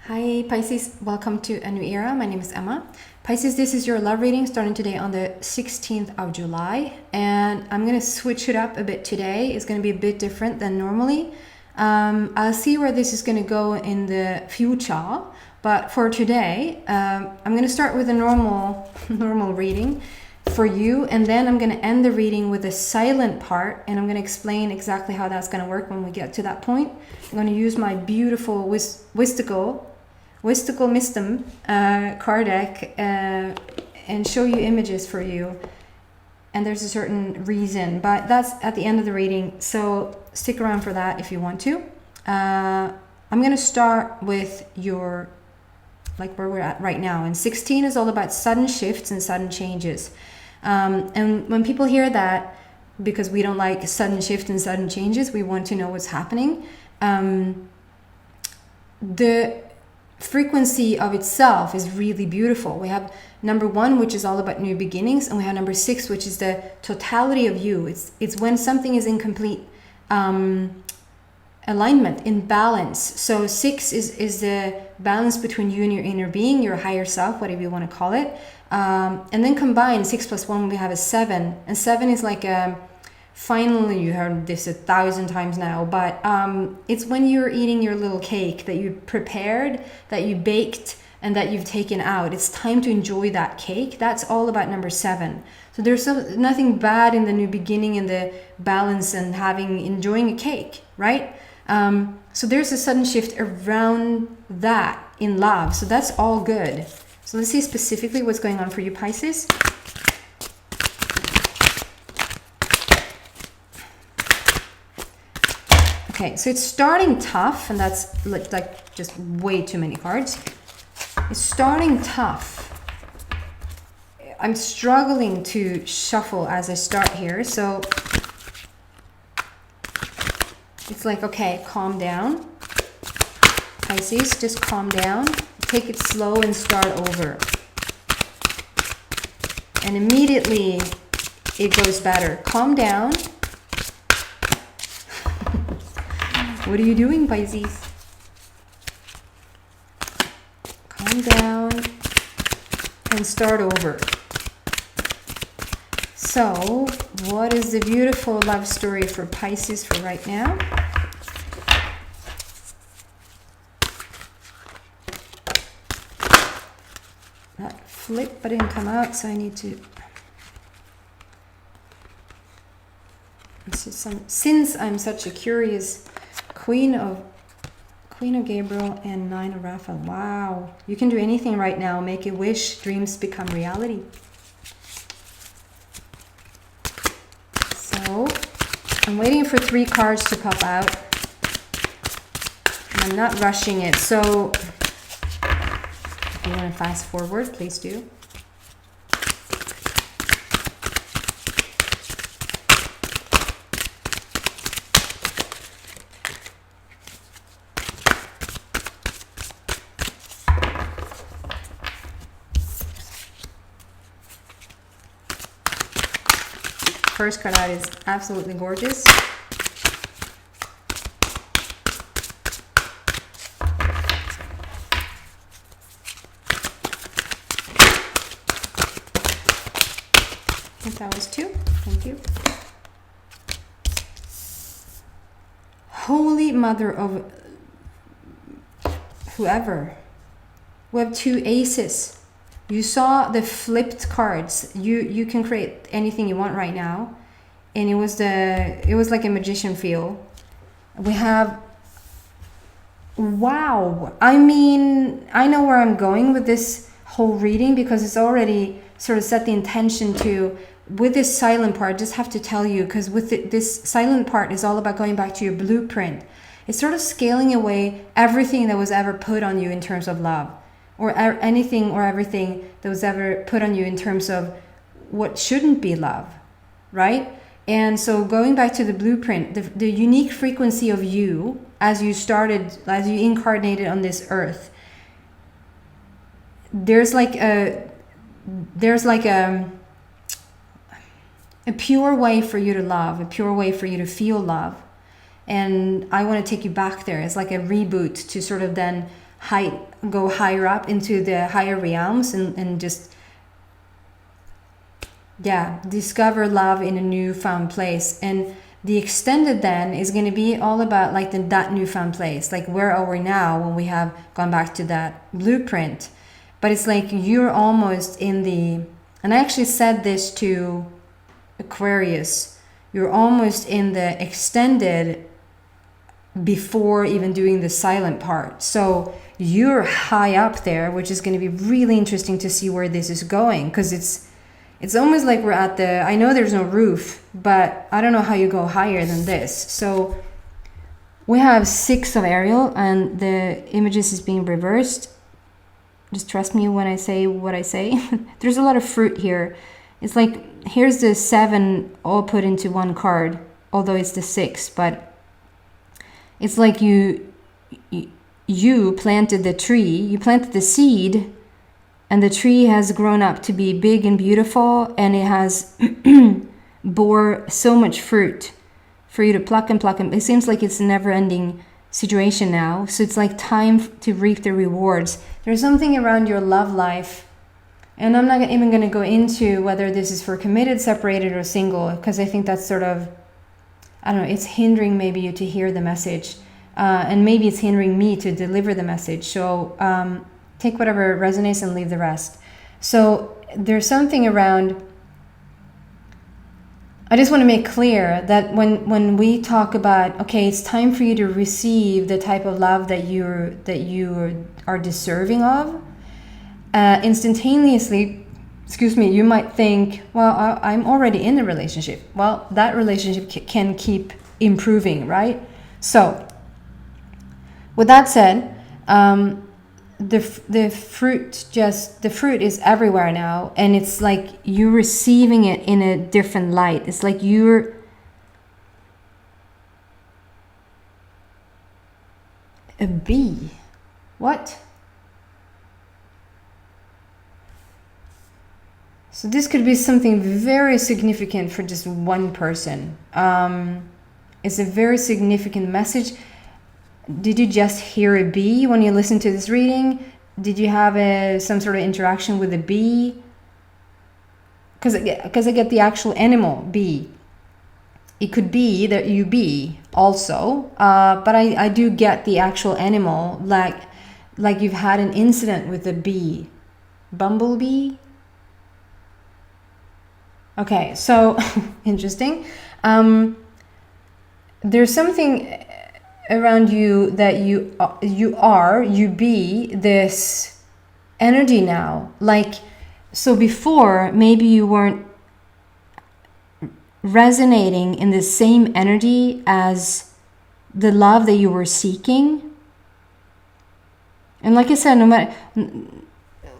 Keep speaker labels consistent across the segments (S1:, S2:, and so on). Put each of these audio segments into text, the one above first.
S1: Hi Pisces, welcome to a new era. My name is Emma. Pisces, this is your love reading starting today on the 16th of July. And I'm going to switch it up a bit today. It's going to be a bit different than normally. I'll see where this is going to go in the future. But for today, I'm going to start with a normal reading for you. And then I'm going to end the reading with a silent part. And I'm going to explain exactly how that's going to work when we get to that point. I'm going to use my beautiful Wistical Mystem card deck and show you images for you. And there's a certain reason, but that's at the end of the reading. So stick around for that if you want to. I'm going to start with your, like where we're at right now. And 16 is all about sudden shifts and sudden changes. And when people hear that, because we don't like sudden shifts and sudden changes, we want to know what's happening. The frequency of itself is really beautiful. We have number 1, which is all about new beginnings, and we have number 6, which is the totality of you. It's when something is in complete alignment, in balance. So 6 is the balance between you and your inner being, your higher self, whatever you want to call it. And then combined 6 plus 1, we have a 7, and 7 is like finally, you heard this 1,000 times now, but it's when you're eating your little cake that you prepared, that you baked, and that you've taken out. It's time to enjoy that cake. That's all about number 7. So there's nothing bad in the new beginning and the balance and enjoying a cake, right? So there's a sudden shift around that in love. So that's all good. So let's see specifically what's going on for you, Pisces. Okay, so it's starting tough, and that's like just way too many cards. It's starting tough. I'm struggling to shuffle as I start here, so it's like, okay, calm down. Pisces, just calm down. Take it slow and start over. And immediately it goes better. Calm down. What are you doing, Pisces? Calm down and start over. So, what is the beautiful love story for Pisces for right now? That flip, but didn't come out, so I need to... Since I'm such a curious... Queen of Gabriel and 9 of Raphael. Wow. You can do anything right now. Make a wish. Dreams become reality. So, I'm waiting for 3 cards to pop out. I'm not rushing it. So, if you want to fast forward, please do. First card out is absolutely gorgeous. I think that was 2. Thank you. Holy Mother of whoever. We have 2 aces. You saw the flipped cards. You can create anything you want right now. And it was like a magician feel. We have, wow. I mean, I know where I'm going with this whole reading because it's already sort of set the intention to, with this silent part, just have to tell you, because with this silent part is all about going back to your blueprint. It's sort of scaling away everything that was ever put on you in terms of love. Or anything or everything that was ever put on you in terms of what shouldn't be love, right? And so going back to the blueprint, the unique frequency of you as you incarnated on this earth, there's like a pure way for you to love, a pure way for you to feel love. And I want to take you back there. It's like a reboot to sort of then go higher up into the higher realms and just, yeah, discover love in a newfound place. And the extended then is going to be all about like that newfound place. Like, where are we now when we have gone back to that blueprint? But it's like you're almost in the, and I actually said this to Aquarius, you're almost in the extended before even doing the silent part. So you're high up there, which is going to be really interesting to see where this is going, because it's almost like we're at the, I know there's no roof, but I don't know how you go higher than this. So we have 6 of Ariel and the images is being reversed. Just trust me when I say what I say. There's a lot of fruit here. It's like, here's the 7 all put into one card, although it's the 6, but it's like you planted the tree, you planted the seed, and the tree has grown up to be big and beautiful, and it has bore so much fruit for you to pluck and pluck. And it seems like it's a never-ending situation now. So it's like time to reap the rewards. There's something around your love life, and I'm not even going to go into whether this is for committed, separated, or single, because I think that's sort of, I don't know, it's hindering maybe you to hear the message, and maybe it's hindering me to deliver the message. So take whatever resonates and leave the rest. So there's something around, I just want to make clear that when we talk about, okay, it's time for you to receive the type of love that you are deserving of, instantaneously, excuse me, you might think, well, I'm already in a relationship. Well, that relationship can keep improving, right? So with that said, the fruit is everywhere now, and it's like you're receiving it in a different light. It's like you're a bee. What? So this could be something very significant for just one person. It's a very significant message. Did you just hear a bee when you listen to this reading? Did you have some sort of interaction with a bee? Because I get the actual animal, bee. It could be that you bee also, but I do get the actual animal, like you've had an incident with a bee. Bumblebee? Okay, so interesting. There's something around you that you be this energy now. Like, so before maybe you weren't resonating in the same energy as the love that you were seeking. And like I said, no matter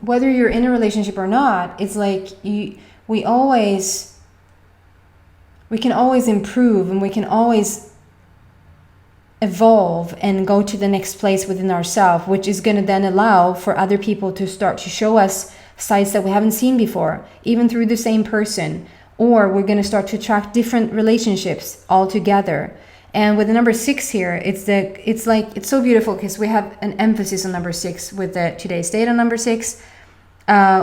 S1: whether you're in a relationship or not, it's like we can always improve, and we can always evolve and go to the next place within ourselves, which is going to then allow for other people to start to show us sides that we haven't seen before, even through the same person. Or we're going to start to attract different relationships altogether. And with the number 6 here, it's so beautiful because we have an emphasis on number 6 with the today's date on number 6,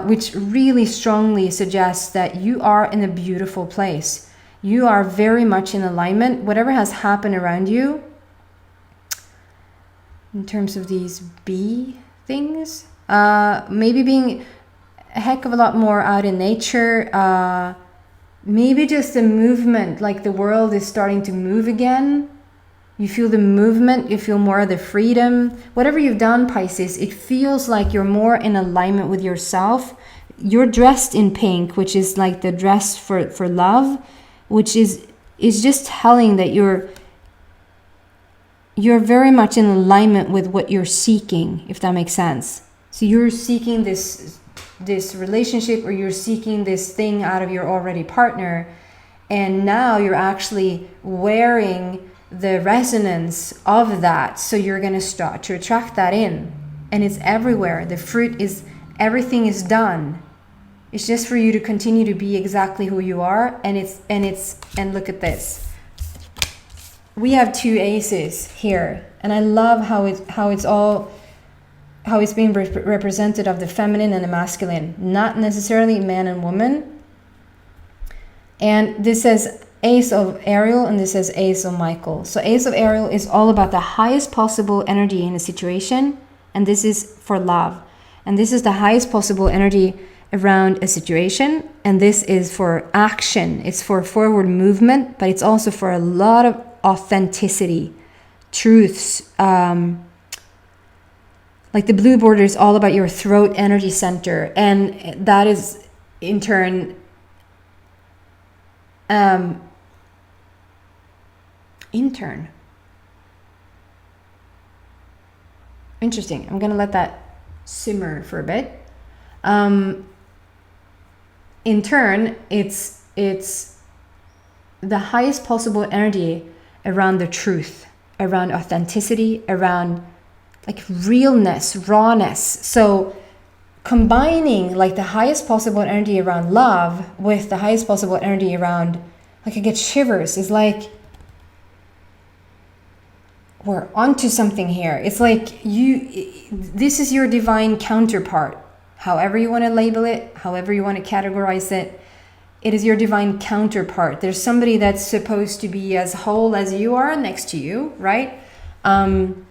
S1: which really strongly suggests that you are in a beautiful place. You are very much in alignment. Whatever has happened around you, in terms of these bee things, maybe being a heck of a lot more out in nature, maybe just the movement, like the world is starting to move again. You feel the movement, you feel more of the freedom. Whatever you've done, Pisces, it feels like you're more in alignment with yourself. You're dressed in pink, which is like the dress for love, which is just telling that you're very much in alignment with what you're seeking, if that makes sense. So you're seeking this relationship, or you're seeking this thing out of your already partner, and now you're actually wearing the resonance of that. So you're going to start to attract that in, and it's everywhere. The fruit is, everything is done. It's just for you to continue to be exactly who you are. And look at this. We have 2 aces here, and I love how it's all how it's being represented of the feminine and the masculine, not necessarily man and woman. And this says Ace of Ariel, and this says Ace of Michael. So Ace of Ariel is all about the highest possible energy in a situation, and this is for love. And this is the highest possible energy around a situation, and this is for action. It's for forward movement, but it's also for a lot of authenticity, truths. Like the blue border is all about your throat energy center, and that is in turn interesting. I'm gonna let that simmer for a bit. In turn, it's the highest possible energy around the truth, around authenticity, around like realness, rawness. So combining like the highest possible energy around love with the highest possible energy around, like I get shivers, is like we're onto something here. It's like this is your divine counterpart. However you want to label it, however you want to categorize it, it is your divine counterpart. There's somebody that's supposed to be as whole as you are next to you, right? And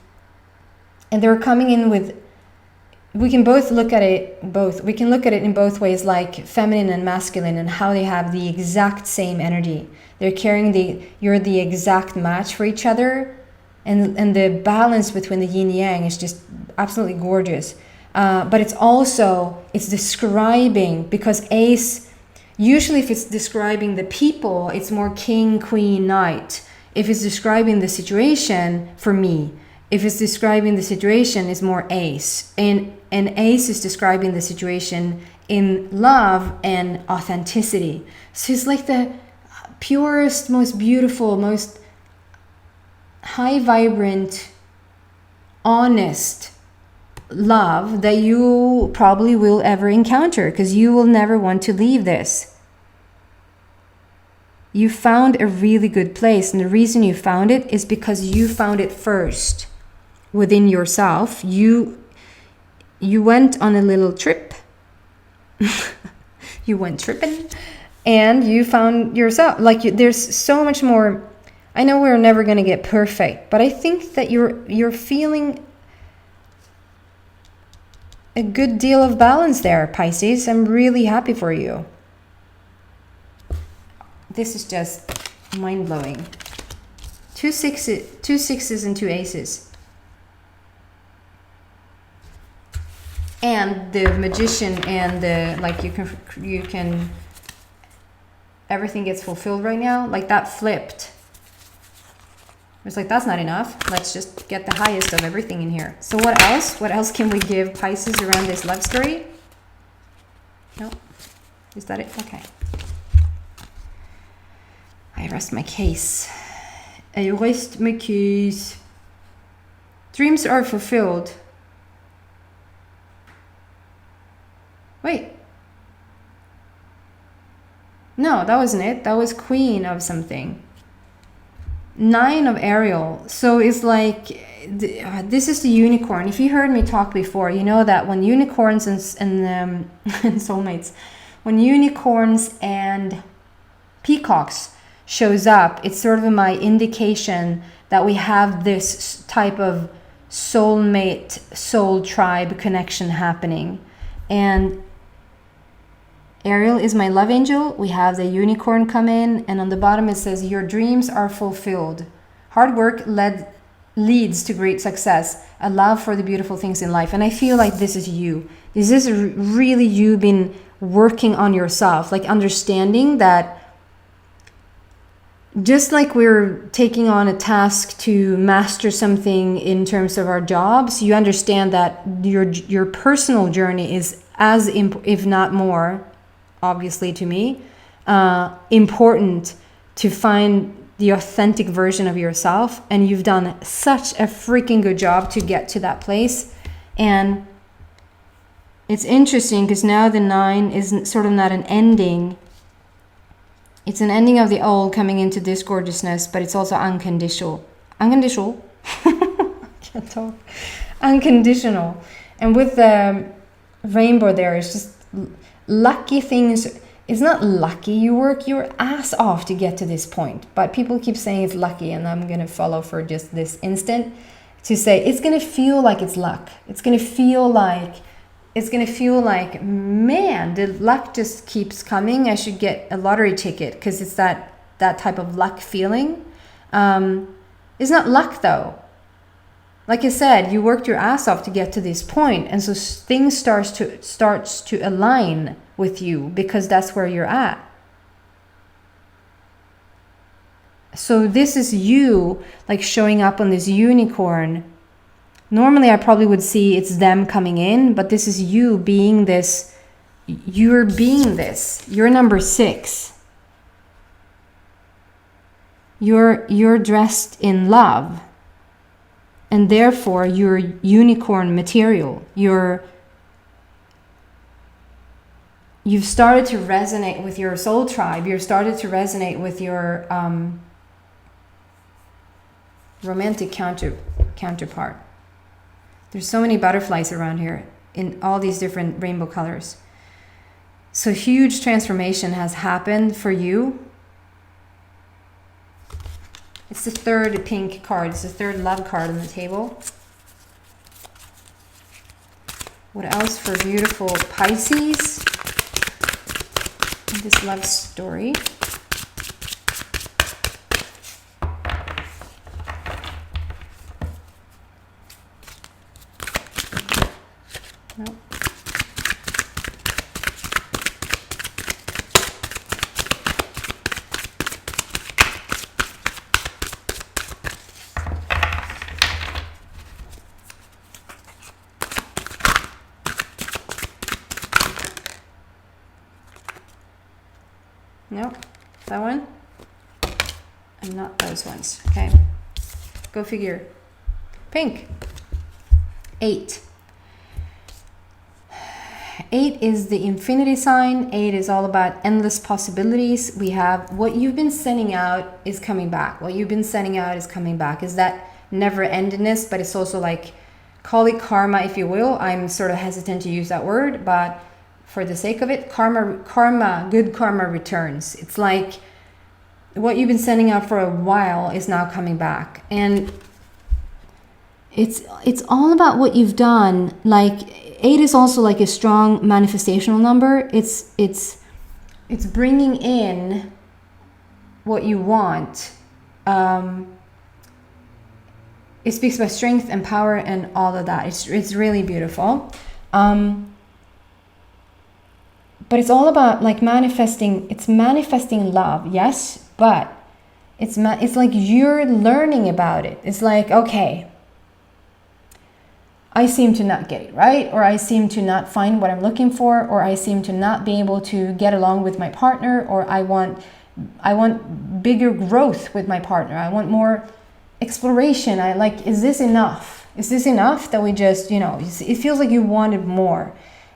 S1: they're coming in with, we can both look at it we can look at it in both ways, like feminine and masculine, and how they have the exact same energy. They're carrying you're the exact match for each other, and the balance between the yin yang is just absolutely gorgeous. But it's describing, because Ace, usually if it's describing the people, it's more king, queen, knight. If it's describing the situation, for me, if it's describing the situation, it's more Ace. And Ace is describing the situation in love and authenticity. So it's like the purest, most beautiful, most high vibrant, honest love that you probably will ever encounter, because you will never want to leave this. You found a really good place, and the reason you found it is because you found it first within yourself. You went on a little trip. You went tripping, and you found yourself. Like there's so much more. I know we're never going to get perfect, but I think that you're feeling a good deal of balance there, Pisces. I'm really happy for you. This is just mind-blowing. Two sixes and two aces. And the Magician and the, like, you can everything gets fulfilled right now. Like that flipped. It's like, that's not enough. Let's just get the highest of everything in here. So what else? What else can we give Pisces around this love story? No? Is that it? Okay. I rest my case. I rest my case. Dreams are fulfilled. Wait. No, that wasn't it. That was Queen of something. 9 of Ariel. So it's like, this is the unicorn. If you heard me talk before, you know that when unicorns and soulmates, when unicorns and peacocks shows up, it's sort of my indication that we have this type of soulmate, soul tribe connection happening. And Ariel is my love angel. We have the unicorn come in, and on the bottom it says, your dreams are fulfilled. Hard work leads to great success. A love for the beautiful things in life. And I feel like this is you. This is really you been working on yourself, like understanding that just like we're taking on a task to master something in terms of our jobs, you understand that your personal journey is as, if not more, obviously to me, important to find the authentic version of yourself. And you've done such a freaking good job to get to that place. And it's interesting because now the 9 is sort of not an ending. It's an ending of the old coming into this gorgeousness, but it's also unconditional. Unconditional. I can't talk. Unconditional. And with the rainbow there, it's just lucky things. It's not lucky. You work your ass off to get to this point. But people keep saying it's lucky, and I'm going to follow for just this instant to say it's going to feel like it's luck. It's going to feel like, man, the luck just keeps coming. I should get a lottery ticket, because it's that type of luck feeling. It's not luck though. Like I said, you worked your ass off to get to this point, and so things starts to align with you, because that's where you're at. So this is you like showing up on this unicorn. Normally I probably would see it's them coming in, but this is you being this. You're being this. You're number 6. You're dressed in love. And therefore you're unicorn material. You've started to resonate with your soul tribe. You've started to resonate with your romantic counterpart. There's so many butterflies around here in all these different rainbow colors. So huge transformation has happened for you. It's the 3rd pink card. It's the 3rd love card on the table. What else for beautiful Pisces in this love story? Nope. Nope, that one, and not those ones. Okay, go figure. Pink. 8. 8 is the infinity sign. 8 is all about endless possibilities. We have what you've been sending out is coming back. What you've been sending out is coming back. Is that never-endingness, but it's also like, call it karma if you will. I'm sort of hesitant to use that word, but for the sake of it, karma, good karma returns. It's like what you've been sending out for a while is now coming back. And it's all about what you've done. Like 8 is also like a strong manifestational number. It's bringing in what you want. It speaks about strength and power and all of that. It's really beautiful. But it's all about like manifesting. It's manifesting love, yes, but it's like you're learning about it. It's like, okay, I seem to not get it right, or I seem to not find what I'm looking for, or I seem to not be able to get along with my partner, or I want bigger growth with my partner. I want more exploration. Is this enough? Is this enough that we just, it feels like you wanted more.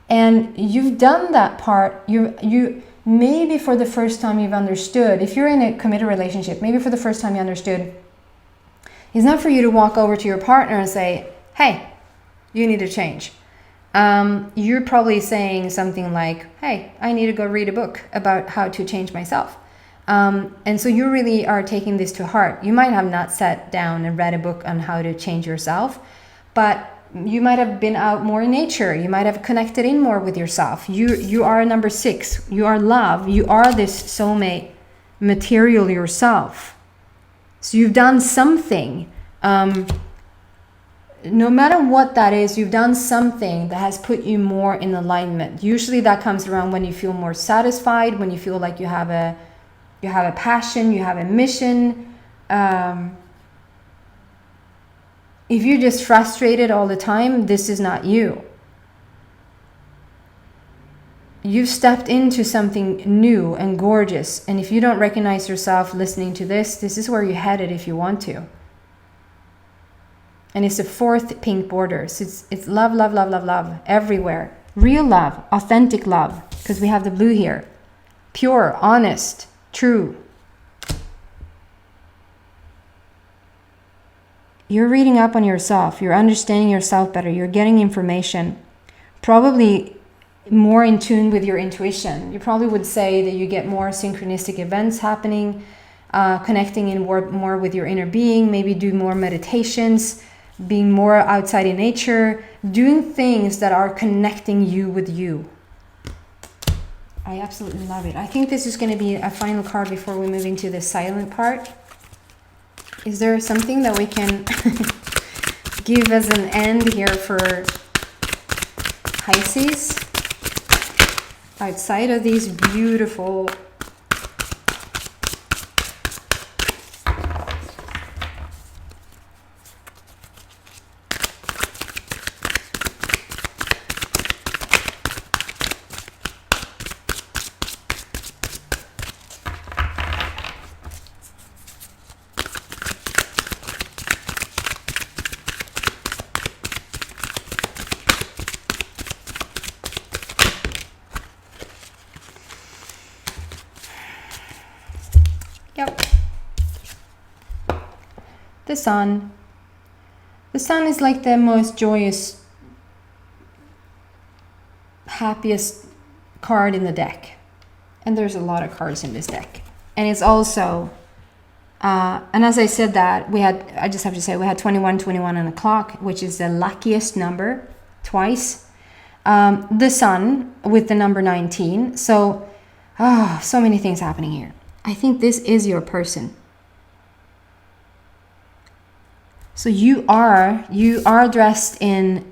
S1: And you've done that part. You maybe for the first time you've understood, if you're in a committed relationship, maybe for the first time you understood, it's not for you to walk over to your partner and say, hey, you need to change. You're probably saying something like, hey, I need to go read a book about how to change myself. And so you really are taking this to heart. You might have not sat down and read a book on how to change yourself, but you might have been out more in nature. You might have connected in more with yourself. You are number 6. You are love. You are this soulmate material yourself. So you've done something. No matter what that is, you've done something that has put you more in alignment. Usually that comes around when you feel more satisfied, when you feel like you have a passion, you have a mission. If you're just frustrated all the time, this is not you. You've stepped into something new and gorgeous. And if you don't recognize yourself listening to this is where you're headed if you want to. And it's the 4th pink border. So it's love, love, love, love, love everywhere. Real love, authentic love, because we have the blue here. Pure, honest, true. you're reading up on yourself. You're understanding yourself better. You're getting information. Probably more in tune with your intuition. You probably would say that you get more synchronistic events happening, connecting in more with your inner being, maybe do more meditations, being more outside in nature, doing things that are connecting you with you. I absolutely love it. I think this is going to be a final card before we move into the silent part. Is there something that we can give as an end here for Pisces? Outside of these beautiful the sun. The sun is like the most joyous, happiest card in the deck. And there's a lot of cards in this deck. And it's also, and as I said that, I just have to say, we had 21, 21 on the clock, which is the luckiest number twice. The sun with the number 19. So, so many things happening here. I think this is your person. So you are dressed in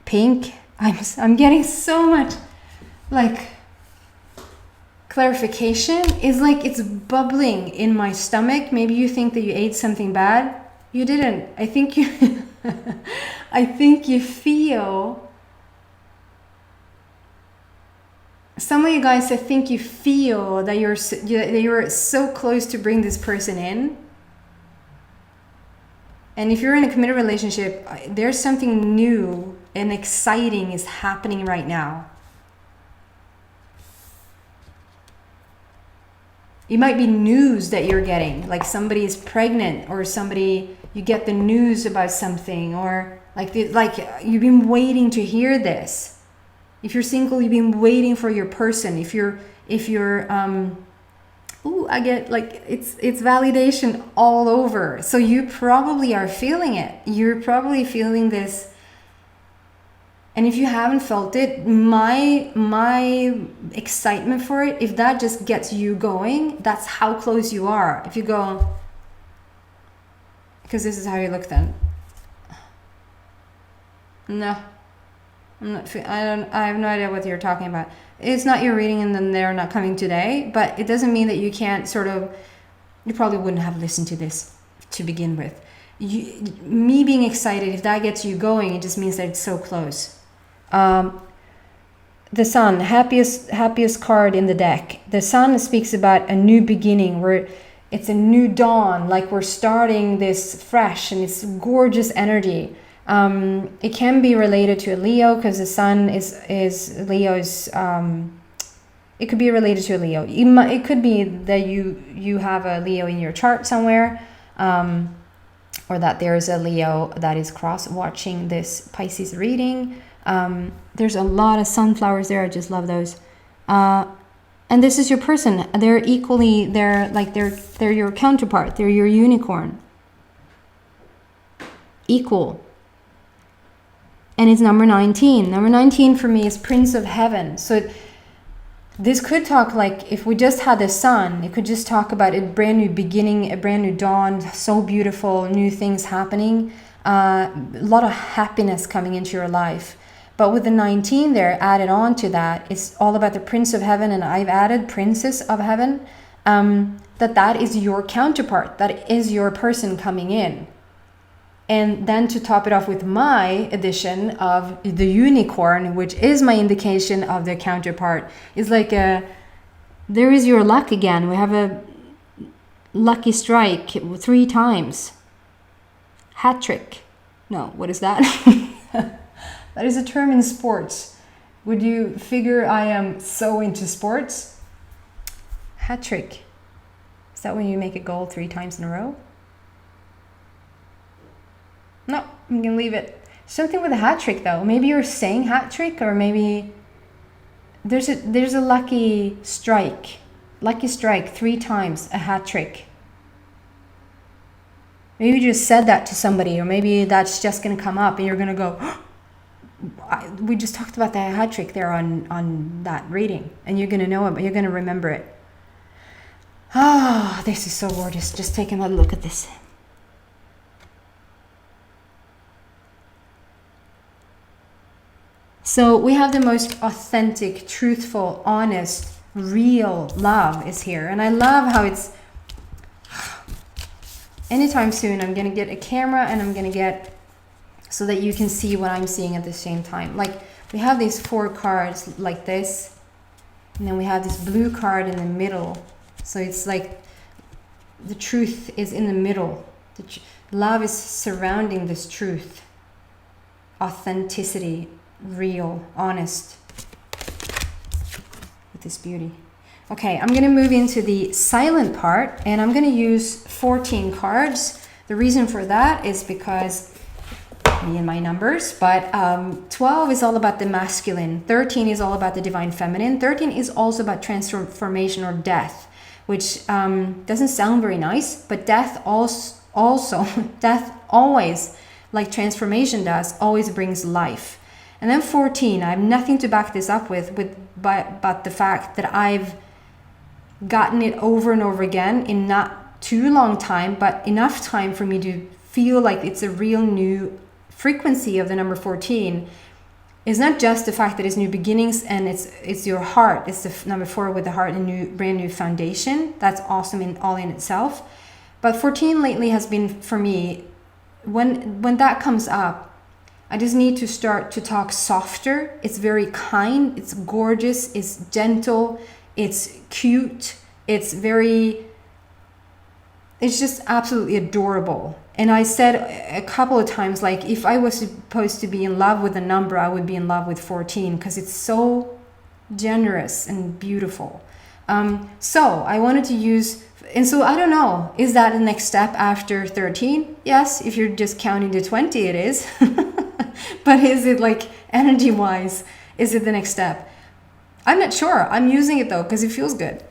S1: pink. I'm getting so much like clarification. It's like it's bubbling in my stomach. Maybe you think that you ate something bad. You didn't. I think you I think you feel, some of you guys, I think you feel that you're so close to bring this person in. And if you're in a committed relationship, there's something new and exciting is happening right now. It might be news that you're getting, like somebody is pregnant, or you get the news about something, or like you've been waiting to hear this. If you're single, you've been waiting for your person. If you're I get like it's validation all over. So you probably are feeling it. You're probably feeling this. And if you haven't felt it, my excitement for it, if that just gets you going, that's how close you are. If you go, because this is how you look then. No, I'm not. I have no idea what you're talking about. It's not your reading, and then they're not coming today. But it doesn't mean that you can't sort of. You probably wouldn't have listened to this to begin with. Me being excited, if that gets you going, it just means that it's so close. The sun, happiest card in the deck. The sun speaks about a new beginning, where it's a new dawn, like we're starting this fresh, and it's gorgeous energy. It can be related to a Leo, because the sun is Leo's. It could be related to a Leo. It could be that you have a Leo in your chart somewhere, or that there's a Leo that is cross-watching this Pisces reading. There's a lot of sunflowers there. I just love those. And this is your person. They're your counterpart. They're your unicorn. Equal. And it's number 19. Number 19 for me is Prince of Heaven. So this could talk, like, if we just had the sun, it could just talk about a brand new beginning, a brand new dawn, so beautiful, new things happening, a lot of happiness coming into your life. But with the 19 there added on to that, it's all about the Prince of Heaven, and I've added Princess of Heaven, that is your counterpart, that is your person coming in. And then to top it off with my addition of the unicorn, which is my indication of the counterpart, is like there is your luck again. We have a lucky strike 3 times. Hat trick. No, what is that? That is a term in sports. Would you figure I am so into sports? Hat trick. Is that when you make a goal 3 times in a row? No, I'm gonna leave it. Something with a hat trick though. Maybe you're saying hat trick, or maybe there's a lucky strike. Lucky strike 3 times, a hat trick. Maybe you just said that to somebody, or maybe that's just gonna come up and you're gonna go, oh, we just talked about the hat trick there on that reading, and you're gonna know it, but you're gonna remember it. Ah, this is so gorgeous. Just take another look at this. So we have the most authentic, truthful, honest, real love is here. And I love how it's, anytime soon I'm going to get a camera and I'm going to get, so that you can see what I'm seeing at the same time. Like we have these 4 cards like this, and then we have this blue card in the middle. So it's like the truth is in the middle. Love is surrounding this truth. Authenticity. Real, honest, with this beauty. Okay, I'm going to move into the silent part, and I'm going to use 14 cards. The reason for that is because me and my numbers, but 12 is all about the masculine, 13 is all about the divine feminine, 13 is also about transformation or death, which doesn't sound very nice, but death also death always, like transformation does, always brings life. And then 14, I have nothing to back this up with but the fact that I've gotten it over and over again in not too long time, but enough time for me to feel like it's a real new frequency of the number 14. It's not just the fact that it's new beginnings and it's your heart. It's the number 4 with the heart and new brand new foundation. That's awesome all in itself. But 14 lately has been for me, when that comes up, I just need to start to talk softer. It's very kind, it's gorgeous, it's gentle, it's cute, it's just absolutely adorable. And I said a couple of times, like, if I was supposed to be in love with a number, I would be in love with 14 because it's so generous and beautiful. So I wanted to use, and so I don't know, is that the next step after 13? Yes, if you're just counting to 20, it is. But is it like energy-wise, is it the next step? I'm not sure. I'm using it though because it feels good.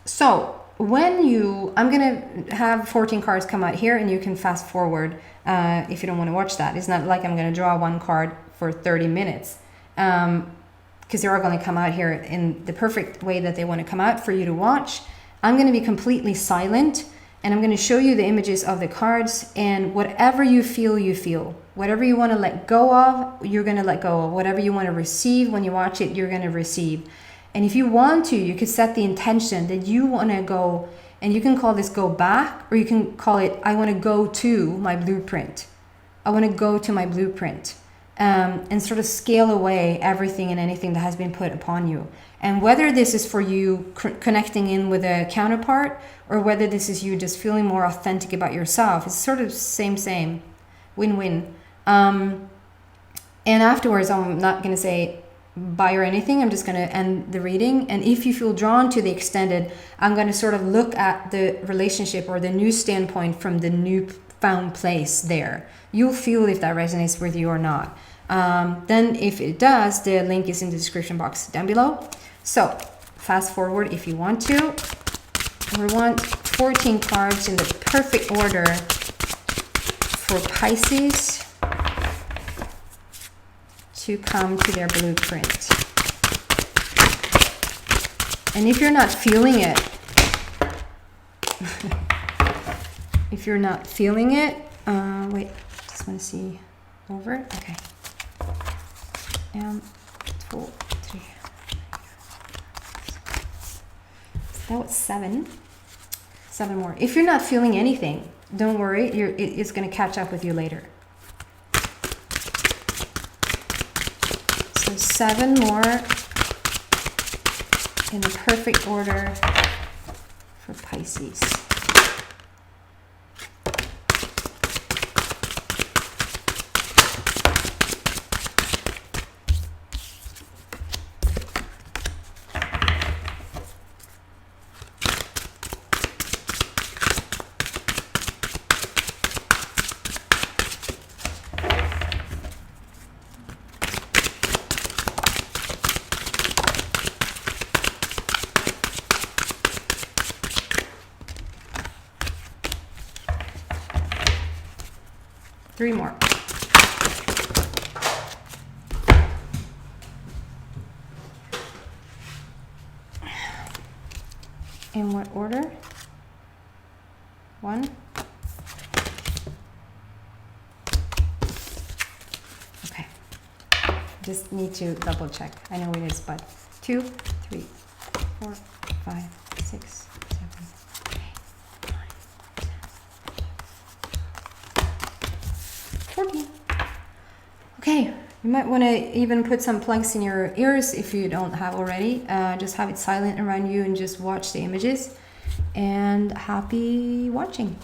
S1: So I'm going to have 14 cards come out here, and you can fast forward if you don't want to watch that. It's not like I'm going to draw one card for 30 minutes because they're all going to come out here in the perfect way that they want to come out for you to watch. I'm going to be completely silent, and I'm going to show you the images of the cards, and whatever you feel, you feel. Whatever you want to let go of, you're going to let go of. Whatever you want to receive when you watch it, you're going to receive. And if you want to, you could set the intention that you want to go, and you can call this go back, or you can call it, I want to go to my blueprint. I want to go to my blueprint, and sort of scale away everything and anything that has been put upon you. And whether this is for you connecting in with a counterpart, or whether this is you just feeling more authentic about yourself, it's sort of same, win-win. And afterwards, I'm not going to say bye or anything. I'm just going to end the reading. And if you feel drawn to the extended, I'm going to sort of look at the relationship or the new standpoint from the new found place there. You'll feel if that resonates with you or not. Then if it does, the link is in the description box down below. So fast forward if you want to. We want 14 cards in the perfect order for Pisces to come to their blueprint. And if you're not feeling it, wait, just want to see over. Okay. 1, 2, 3. That was 7. 7 more. If you're not feeling anything, don't worry. It's going to catch up with you later. So 7 more in the perfect order for Pisces. 3 more. In what order? 1. Okay. Just need to double check. I know it is, but 2, 3, 4, 5, 6, 7, 8, 9, 10, 14. Okay, you might want to even put some plugs in your ears if you don't have already. Just have it silent around you and just watch the images. And happy watching.